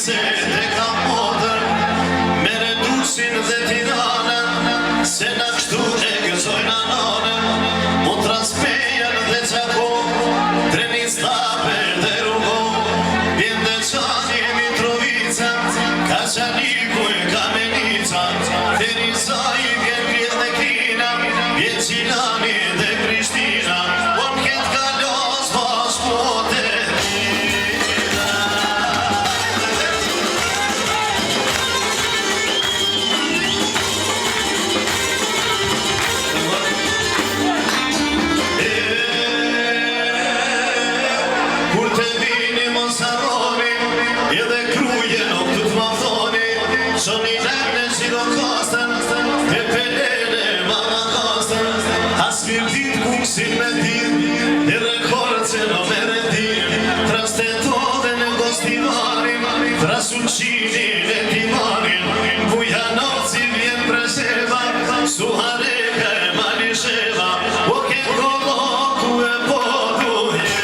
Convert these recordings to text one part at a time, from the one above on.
Se te ka modër me redusin dhe tiranën, se na kështu e gëzojnë anonën, mu transpejen dhe qako, treni stape dhe rrugo, vjen dhe qani e Mitrovica, ka qaniku e Kamenica, dhe Rizaj vjen Krit dhe Kina, vjen Qilani dhe Prishtina, po m'ket kalos bashkëpote. Shoni nërnë qiro kastën, e pelele mama kastën, as mirtit kusin me tim, e rekordë që në merendim, trastetove në gostivarim, trasuqinin e timarin, Bujanoci vjen Presheva, Suhareka e Malisheva, o ke koloku e poduhje.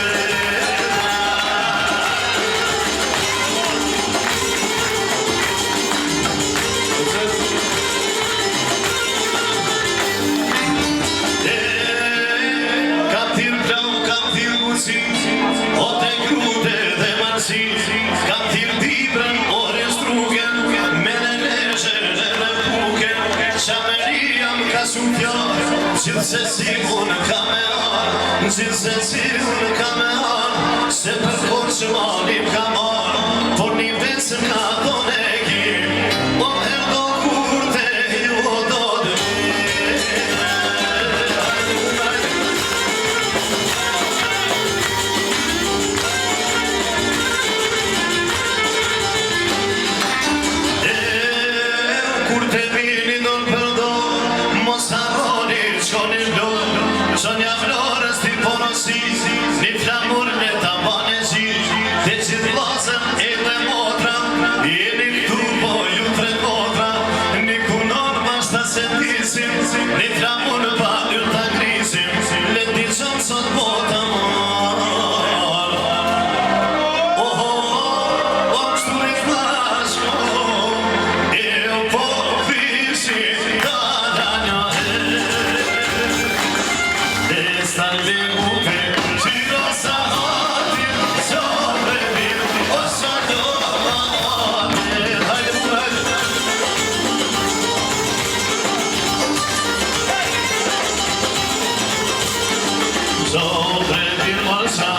O te grute dhe marsi, kam thirë dibrën, ore strugen, me në leshe dhe në puken, Qameria m'ka sufjarë, gjithë se si unë ka me arë, gjithë se si unë ka me arë, se për kur që mali m'ka marë, por një vesë nga dhone e kim, o erdo kur te ju do dhe. Sonja Flores ti ponosi, një flamur në ta bane zi, te gjithë lasën e dhe motra, jeni këtu po ju tre motra, një kunon bashta se tisim, një flamur pa ju ta grisim, le t'i qëmë sot bota marë. O kështurit bashko, e o po vishi da danjo Salve upe, giro sa hati, sobre mir, o shado amane, hajde hajde. Sobre mir, o shado